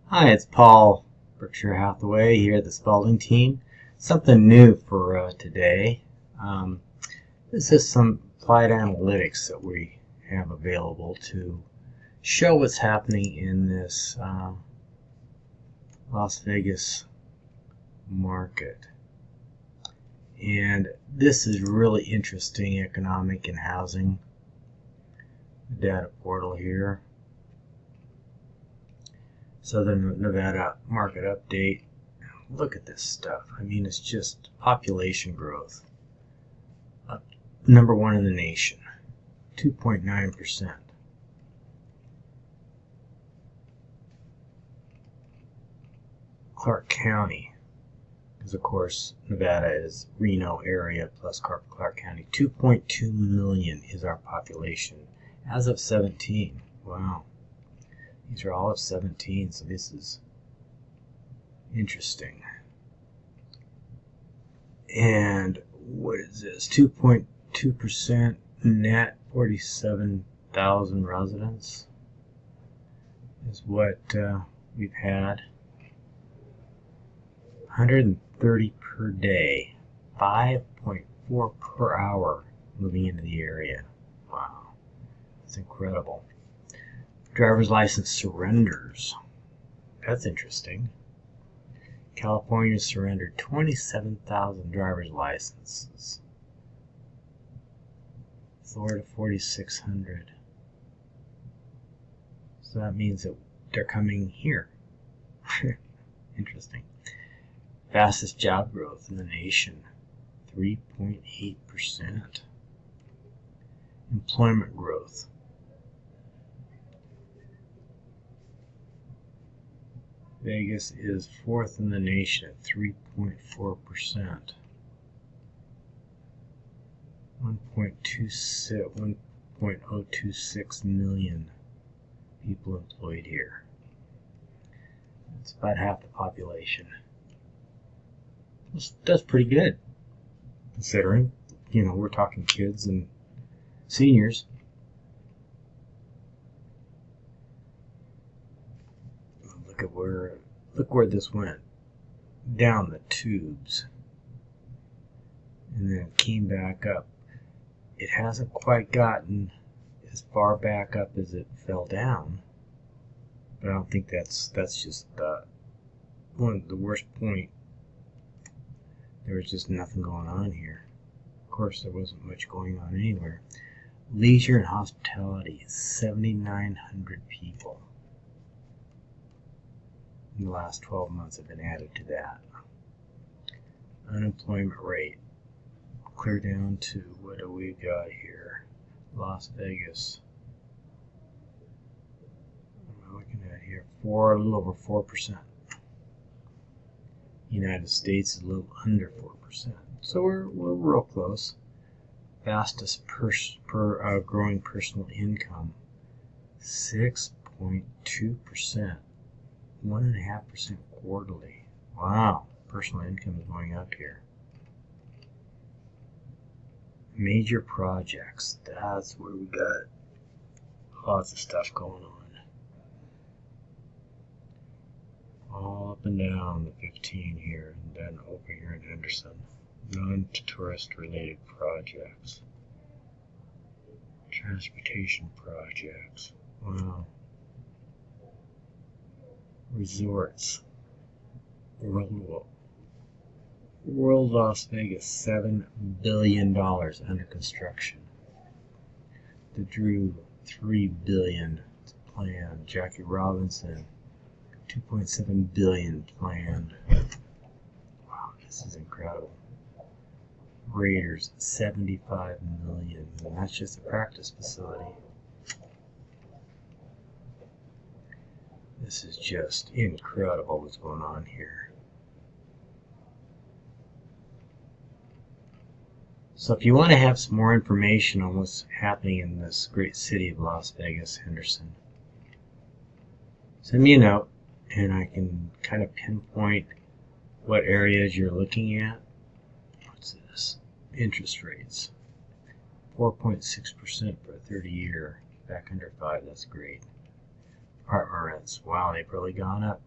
Hi, it's Paul, Berkshire Hathaway here at the Spalding team. Something new for today. This is some applied analytics that we have available to show what's happening in this Las Vegas market. And this is really interesting economic and housing data portal here. Southern Nevada market update. Look at this stuff. I mean, it's just population growth. Number one in the nation, 2.9%. Clark County, because of course Nevada is Reno area plus Clark County. 2.2 million is our population as of 17. Wow. These are all of 17, so this is interesting. And what is this? 2.2% net, 47,000 residents is what we've had. 130 per day, 5.4 per hour moving into the area. Wow, that's incredible. Driver's license surrenders. That's interesting. California surrendered 27,000 driver's licenses. Florida 4,600. So that means that they're coming here. Interesting. Fastest job growth in the nation, 3.8%. Employment growth. Vegas is fourth in the nation at 3.4%. 1.026 million people employed here. That's about half the population. That's pretty good, considering, we're talking kids and seniors. Look where this went, down the tubes, and then it came back up. It hasn't quite gotten as far back up as it fell down, but I don't think that's just the worst point. There was just nothing going on here. Of course, there wasn't much going on anywhere. Leisure and hospitality, 7,900 people in the last 12 months have been added to that. Unemployment rate, clear down to, what do we got here? Las Vegas. What am I looking at here? A little over 4%. United States is a little under 4%. So we're real close. Fastest per growing personal income, 6.2%. 1.5% quarterly. Wow, personal income is going up here. Major projects. That's where we got lots of stuff going on. All up and down the 15 here, and then over here in Henderson. Non-tourist related projects. Transportation projects. Wow. Resorts. World Las Vegas, $7 billion under construction. The Drew, $3 billion planned. Jackie Robinson, $2.7 billion planned. Wow, this is incredible. Raiders, $75 million, and that's just a practice facility. This is just incredible what's going on here. So if you want to have some more information on what's happening in this great city of Las Vegas, Henderson, send me a note and I can kind of pinpoint what areas you're looking at. What's this? Interest rates. 4.6% for a 30-year. Back under 5, that's great. Apartment rents, wow, they've really gone up.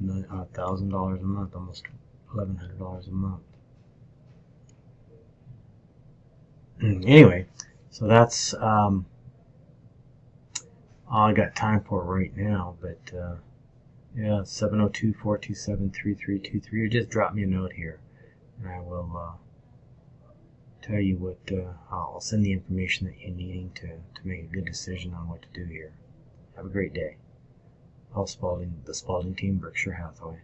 $1,000 a month, almost $1,100 a month. Anyway, so that's all I got time for right now. But yeah, 702-427-3323. Or just drop me a note here, and I will tell you what. I'll send the information that you're needing to make a good decision on what to do here. Have a great day. Paul Spalding, the Spalding Team, Berkshire Hathaway.